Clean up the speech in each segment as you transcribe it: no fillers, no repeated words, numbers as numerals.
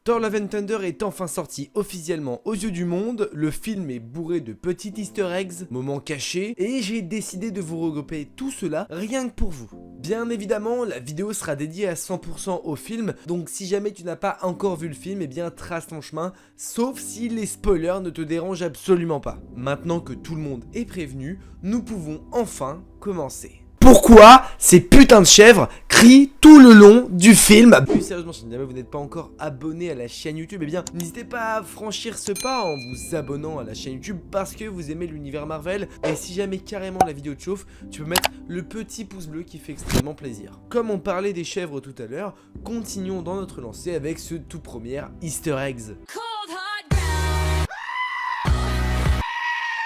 Thor Love and Thunder est enfin sorti officiellement aux yeux du monde, le film est bourré de petits easter eggs, moments cachés, et j'ai décidé de vous regrouper tout cela rien que pour vous. Bien évidemment, la vidéo sera dédiée à 100% au film, donc si jamais tu n'as pas encore vu le film, eh bien trace ton chemin, sauf si les spoilers ne te dérangent absolument pas. Maintenant que tout le monde est prévenu, nous pouvons enfin commencer. Pourquoi ces putains de chèvres crient tout le long du film? Plus sérieusement, si jamais vous n'êtes pas encore abonné à la chaîne YouTube, eh bien n'hésitez pas à franchir ce pas en vous abonnant à la chaîne YouTube parce que vous aimez l'univers Marvel. Et si jamais carrément la vidéo te chauffe, tu peux mettre le petit pouce bleu qui fait extrêmement plaisir. Comme on parlait des chèvres tout à l'heure, continuons dans notre lancée avec ce tout premier Easter eggs.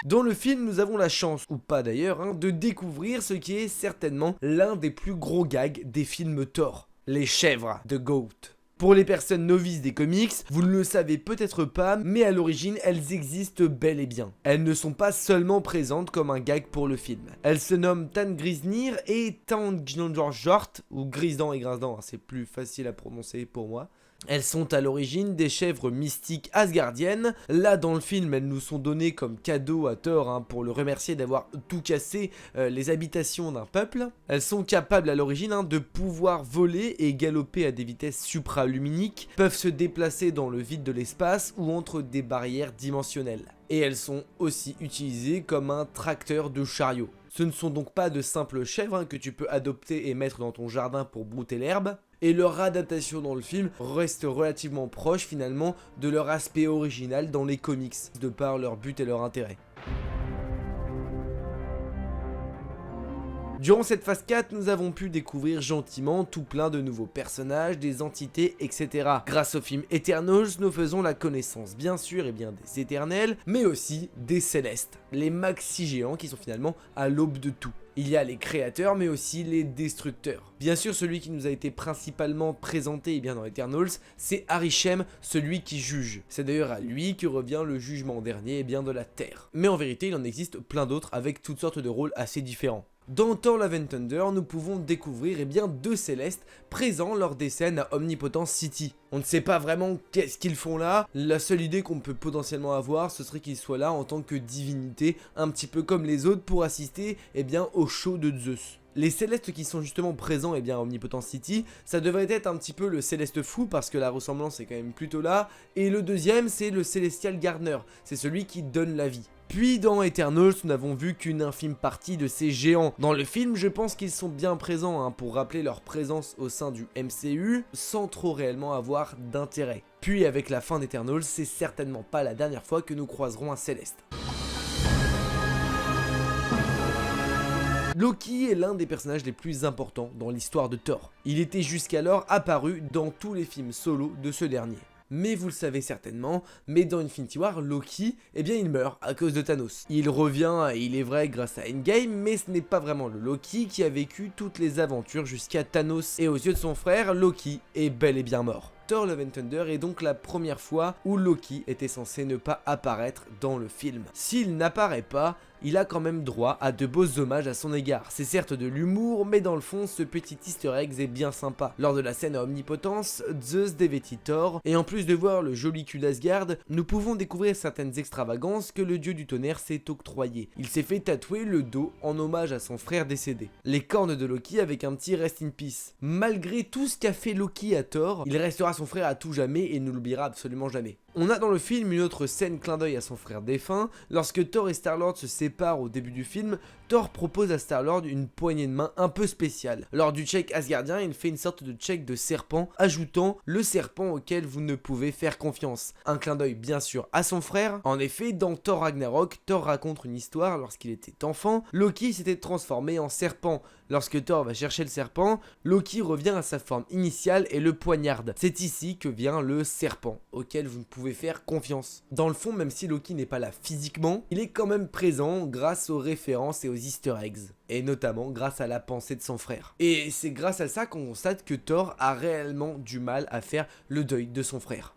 Dans le film, nous avons la chance, ou pas d'ailleurs, de découvrir ce qui est certainement l'un des plus gros gags des films Thor, les chèvres de Goat. Pour les personnes novices des comics, vous ne le savez peut-être pas, mais à l'origine, elles existent bel et bien. Elles ne sont pas seulement présentes comme un gag pour le film. Elles se nomment Tangrisnir et Tangjort, ou Grisdan et Grinsdan, c'est plus facile à prononcer pour moi. Elles sont à l'origine des chèvres mystiques asgardiennes. Là dans le film elles nous sont données comme cadeau à Thor pour le remercier d'avoir tout cassé les habitations d'un peuple. Elles sont capables à l'origine de pouvoir voler et galoper à des vitesses supraluminiques, peuvent se déplacer dans le vide de l'espace ou entre des barrières dimensionnelles. Et elles sont aussi utilisées comme un tracteur de chariot. Ce ne sont donc pas de simples chèvres que tu peux adopter et mettre dans ton jardin pour brouter l'herbe. Et leur adaptation dans le film reste relativement proche finalement de leur aspect original dans les comics, de par leur but et leur intérêt. Durant cette phase 4, nous avons pu découvrir gentiment tout plein de nouveaux personnages, des entités, etc. Grâce au film Eternals, nous faisons la connaissance bien sûr des éternels, mais aussi des célestes, les maxi géants qui sont finalement à l'aube de tout. Il y a les créateurs mais aussi les destructeurs. Bien sûr celui qui nous a été principalement présenté dans Eternals, c'est Arishem, celui qui juge. C'est d'ailleurs à lui que revient le jugement dernier de la Terre. Mais en vérité il en existe plein d'autres avec toutes sortes de rôles assez différents. Dans Thor Love and Thunder, nous pouvons découvrir deux célestes présents lors des scènes à Omnipotence City. On ne sait pas vraiment qu'est-ce qu'ils font là, la seule idée qu'on peut potentiellement avoir, ce serait qu'ils soient là en tant que divinité, un petit peu comme les autres pour assister au show de Zeus. Les célestes qui sont justement présents à Omnipotence City, ça devrait être un petit peu le céleste fou parce que la ressemblance est quand même plutôt là, et le deuxième c'est le Celestial Gardener, c'est celui qui donne la vie. Puis dans Eternals, nous n'avons vu qu'une infime partie de ces géants. Dans le film, je pense qu'ils sont bien présents pour rappeler leur présence au sein du MCU, sans trop réellement avoir d'intérêt. Puis avec la fin d'Eternals, c'est certainement pas la dernière fois que nous croiserons un céleste. Loki est l'un des personnages les plus importants dans l'histoire de Thor. Il était jusqu'alors apparu dans tous les films solo de ce dernier. Mais vous le savez certainement, mais dans Infinity War, Loki, il meurt à cause de Thanos. Il revient, il est vrai, grâce à Endgame, mais ce n'est pas vraiment le Loki qui a vécu toutes les aventures jusqu'à Thanos. Et aux yeux de son frère, Loki est bel et bien mort. Thor Love and Thunder est donc la première fois où Loki était censé ne pas apparaître dans le film. S'il n'apparaît pas, il a quand même droit à de beaux hommages à son égard. C'est certes de l'humour, mais dans le fond, ce petit easter egg est bien sympa. Lors de la scène à Omnipotence, Zeus dévêtit Thor, et en plus de voir le joli cul d'Asgard, nous pouvons découvrir certaines extravagances que le dieu du tonnerre s'est octroyé. Il s'est fait tatouer le dos en hommage à son frère décédé. Les cornes de Loki avec un petit rest in peace. Malgré tout ce qu'a fait Loki à Thor, il restera son frère à tout jamais et ne l'oubliera absolument jamais. On a dans le film une autre scène clin d'œil à son frère défunt. Lorsque Thor et Star-Lord se séparent au début du film, Thor propose à Star-Lord une poignée de main un peu spéciale. Lors du check asgardien, il fait une sorte de check de serpent, ajoutant le serpent auquel vous ne pouvez faire confiance. Un clin d'œil bien sûr à son frère. En effet, dans Thor Ragnarok, Thor raconte une histoire lorsqu'il était enfant. Loki s'était transformé en serpent. Lorsque Thor va chercher le serpent, Loki revient à sa forme initiale et le poignarde. C'est ici que vient le serpent, auquel vous ne pouvez faire confiance. Dans le fond, même si Loki n'est pas là physiquement, il est quand même présent grâce aux références et aux easter eggs. Et notamment grâce à la pensée de son frère. Et c'est grâce à ça qu'on constate que Thor a réellement du mal à faire le deuil de son frère.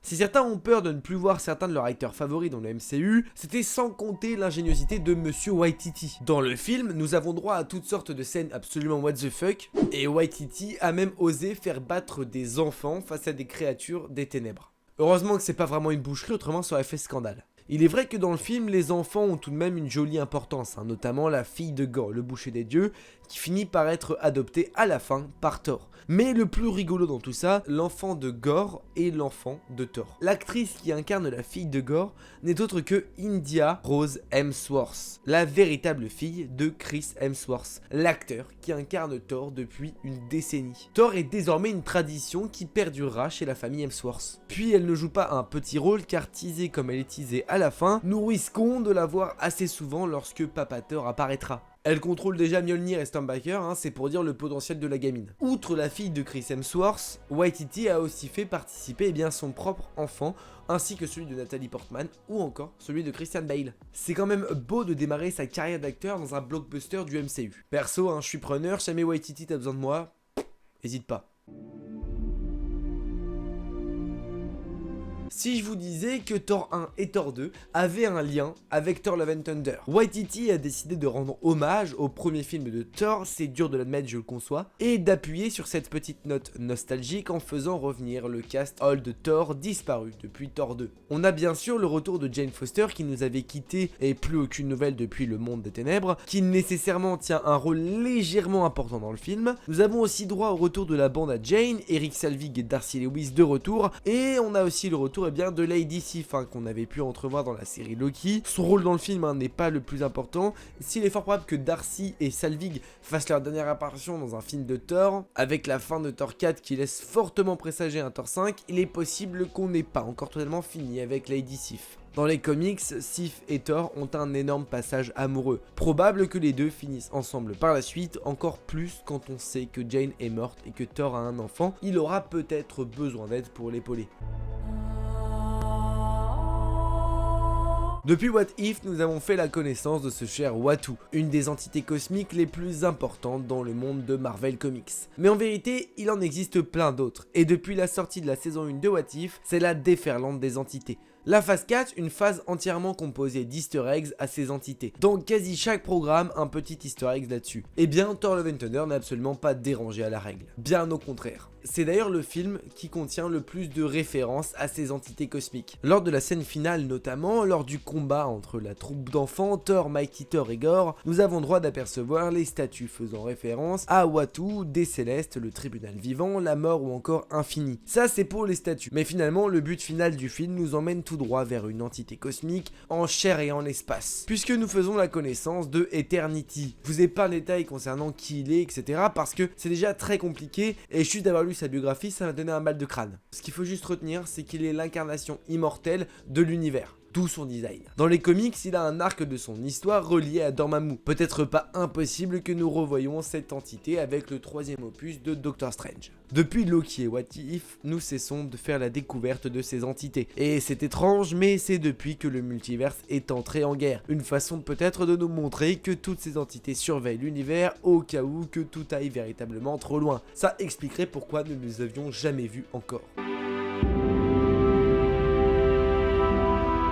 Si certains ont peur de ne plus voir certains de leurs acteurs favoris dans le MCU, c'était sans compter l'ingéniosité de Monsieur Waititi. Dans le film, nous avons droit à toutes sortes de scènes absolument what the fuck, et Waititi a même osé faire battre des enfants face à des créatures des ténèbres. Heureusement que c'est pas vraiment une boucherie, autrement ça aurait fait scandale. Il est vrai que dans le film, les enfants ont tout de même une jolie importance, notamment la fille de Gorr, le boucher des dieux, qui finit par être adoptée à la fin par Thor. Mais le plus rigolo dans tout ça, l'enfant de Gorr est l'enfant de Thor. L'actrice qui incarne la fille de Gorr n'est autre que India Rose Hemsworth, la véritable fille de Chris Hemsworth, l'acteur qui incarne Thor depuis une décennie. Thor est désormais une tradition qui perdurera chez la famille Hemsworth. Puis elle ne joue pas un petit rôle car teasée comme elle est teasée à la fin, nous risquons de la voir assez souvent lorsque Papa Thor apparaîtra. Elle contrôle déjà Mjolnir et Stormbreaker, c'est pour dire le potentiel de la gamine. Outre la fille de Chris Hemsworth, Waititi a aussi fait participer son propre enfant, ainsi que celui de Natalie Portman, ou encore celui de Christian Bale. C'est quand même beau de démarrer sa carrière d'acteur dans un blockbuster du MCU. Perso, je suis preneur, si jamais Waititi t'as besoin de moi, hésite pas. Si je vous disais que Thor 1 et Thor 2 avaient un lien avec Thor Love and Thunder. Waititi a décidé de rendre hommage au premier film de Thor, c'est dur de l'admettre, je le conçois, et d'appuyer sur cette petite note nostalgique en faisant revenir le cast old de Thor disparu depuis Thor 2. On a bien sûr le retour de Jane Foster qui nous avait quitté et plus aucune nouvelle depuis le monde des ténèbres, qui nécessairement tient un rôle légèrement important dans le film. Nous avons aussi droit au retour de la bande à Jane, Eric Selvig et Darcy Lewis de retour, et on a aussi le retour de Lady Sif qu'on avait pu entrevoir dans la série Loki. Son rôle dans le film n'est pas le plus important. S'il est fort probable que Darcy et Selvig fassent leur dernière apparition dans un film de Thor, avec la fin de Thor 4 qui laisse fortement présager un Thor 5, il est possible qu'on n'ait pas encore totalement fini avec Lady Sif. Dans les comics, Sif et Thor ont un énorme passage amoureux. Probable que les deux finissent ensemble par la suite, encore plus quand on sait que Jane est morte et que Thor a un enfant, il aura peut-être besoin d'aide pour l'épauler. Depuis What If, nous avons fait la connaissance de ce cher Uatu, une des entités cosmiques les plus importantes dans le monde de Marvel Comics. Mais en vérité, il en existe plein d'autres, et depuis la sortie de la saison 1 de What If, c'est la déferlante des entités. La phase 4, une phase entièrement composée d'easter eggs à ces entités. Dans quasi chaque programme, un petit easter egg là-dessus. Eh bien, Thor Love and Thunder n'est absolument pas dérangé à la règle. Bien au contraire. C'est d'ailleurs le film qui contient le plus de références à ces entités cosmiques. Lors de la scène finale notamment, lors du combat entre la troupe d'enfants, Thor, Mighty Thor et Gorr, nous avons droit d'apercevoir les statues faisant référence à Uatu, des Célestes, le tribunal vivant, la mort ou encore Infini. Ça c'est pour les statues. Mais finalement, le but final du film nous emmène tout droit vers une entité cosmique en chair et en espace. Puisque nous faisons la connaissance de Eternity. Je vous ai pas de détails concernant qui il est, etc. parce que c'est déjà très compliqué et juste d'avoir lu sa biographie, ça m'a donné un mal de crâne. Ce qu'il faut juste retenir, c'est qu'il est l'incarnation immortelle de l'univers. D'où son design. Dans les comics, il a un arc de son histoire relié à Dormammu. Peut-être pas impossible que nous revoyions cette entité avec le troisième opus de Doctor Strange. Depuis Loki et What If, nous cessons de faire la découverte de ces entités. Et c'est étrange, mais c'est depuis que le multiverse est entré en guerre. Une façon peut-être de nous montrer que toutes ces entités surveillent l'univers au cas où que tout aille véritablement trop loin. Ça expliquerait pourquoi nous ne les avions jamais vus encore.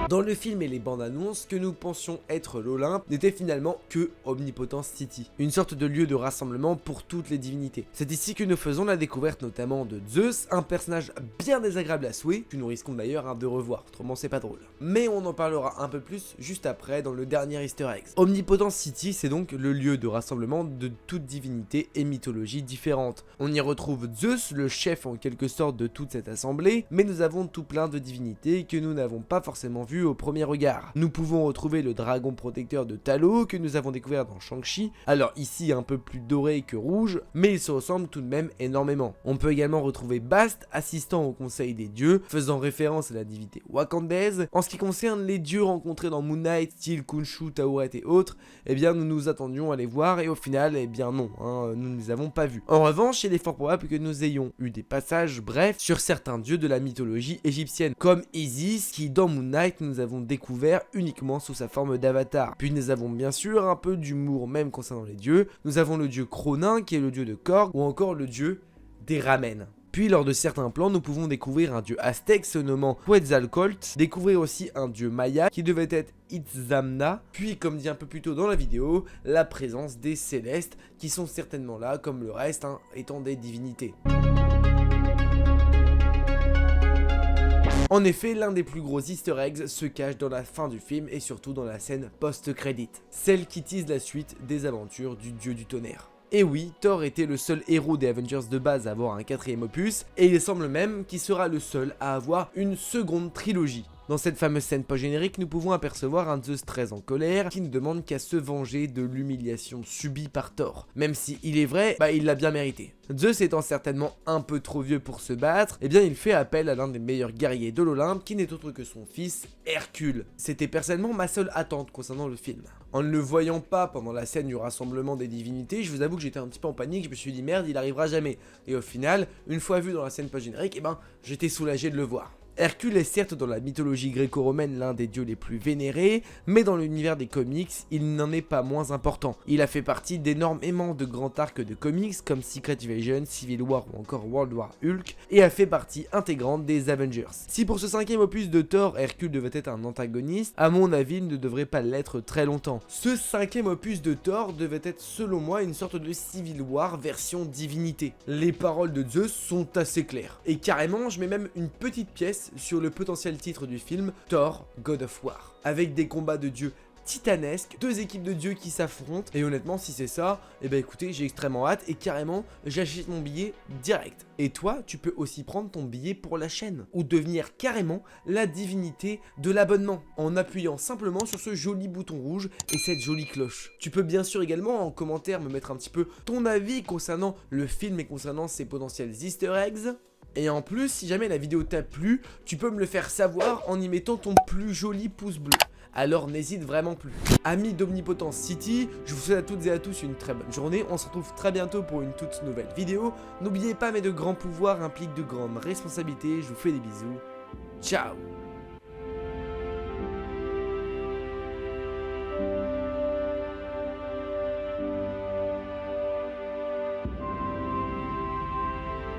Dans le film et les bandes annonces, que nous pensions être l'Olympe n'était finalement que Omnipotence City, une sorte de lieu de rassemblement pour toutes les divinités. C'est ici que nous faisons la découverte notamment de Zeus, un personnage bien désagréable à souhait, que nous risquons d'ailleurs de revoir, autrement c'est pas drôle. Mais on en parlera un peu plus juste après dans le dernier easter egg. Omnipotence City, c'est donc le lieu de rassemblement de toutes divinités et mythologies différentes. On y retrouve Zeus, le chef en quelque sorte de toute cette assemblée, mais nous avons tout plein de divinités que nous n'avons pas forcément vues au premier regard. Nous pouvons retrouver le dragon protecteur de Talo que nous avons découvert dans Shang-Chi, alors ici un peu plus doré que rouge, mais il se ressemble tout de même énormément. On peut également retrouver Bast, assistant au conseil des dieux, faisant référence à la divinité wakandaise. En ce qui concerne les dieux rencontrés dans Moon Knight, style Khonshu, Tauret et autres, eh bien nous nous attendions à les voir et au final, eh bien non, nous ne les avons pas vus. En revanche, il est fort probable que nous ayons eu des passages brefs sur certains dieux de la mythologie égyptienne, comme Isis qui dans Moon Knight nous avons découvert uniquement sous sa forme d'avatar. Puis nous avons bien sûr un peu d'humour même concernant les dieux. Nous avons le dieu Cronin qui est le dieu de Korg ou encore le dieu des ramen. Puis lors de certains plans, nous pouvons découvrir un dieu aztèque se nommant Quetzalcoatl, découvrir aussi un dieu maya qui devait être Itzamna, puis comme dit un peu plus tôt dans la vidéo, la présence des célestes qui sont certainement là comme le reste étant des divinités. En effet, l'un des plus gros easter eggs se cache dans la fin du film et surtout dans la scène post-crédit, celle qui tease la suite des aventures du dieu du tonnerre. Et oui, Thor était le seul héros des Avengers de base à avoir un 4e opus, et il semble même qu'il sera le seul à avoir une seconde trilogie. Dans cette fameuse scène post-générique, nous pouvons apercevoir un Zeus très en colère qui ne demande qu'à se venger de l'humiliation subie par Thor. Même si il est vrai, il l'a bien mérité. Zeus étant certainement un peu trop vieux pour se battre, eh bien il fait appel à l'un des meilleurs guerriers de l'Olympe qui n'est autre que son fils Hercule. C'était personnellement ma seule attente concernant le film. En ne le voyant pas pendant la scène du rassemblement des divinités, je vous avoue que j'étais un petit peu en panique, je me suis dit merde, il arrivera jamais. Et au final, une fois vu dans la scène post-générique, j'étais soulagé de le voir. Hercule est certes dans la mythologie gréco-romaine l'un des dieux les plus vénérés, mais dans l'univers des comics, il n'en est pas moins important. Il a fait partie d'énormément de grands arcs de comics comme Secret Invasion, Civil War ou encore World War Hulk, et a fait partie intégrante des Avengers. Si pour ce 5e opus de Thor, Hercule devait être un antagoniste, à mon avis il ne devrait pas l'être très longtemps. Ce 5e opus de Thor devait être selon moi une sorte de Civil War version divinité. Les paroles de Zeus sont assez claires, et carrément je mets même une petite pièce sur le potentiel titre du film, Thor, God of War, avec des combats de dieux titanesques, 2 équipes de dieux qui s'affrontent, et honnêtement si c'est ça, écoutez j'ai extrêmement hâte, et carrément j'achète mon billet direct. Et toi tu peux aussi prendre ton billet pour la chaîne, ou devenir carrément la divinité de l'abonnement, en appuyant simplement sur ce joli bouton rouge et cette jolie cloche. Tu peux bien sûr également en commentaire me mettre un petit peu ton avis concernant le film et concernant ses potentiels easter eggs. Et en plus, si jamais la vidéo t'a plu, tu peux me le faire savoir en y mettant ton plus joli pouce bleu. Alors n'hésite vraiment plus. Amis d'Omnipotence City, je vous souhaite à toutes et à tous une très bonne journée. On se retrouve très bientôt pour une toute nouvelle vidéo. N'oubliez pas, mais de grands pouvoirs impliquent de grandes responsabilités. Je vous fais des bisous. Ciao.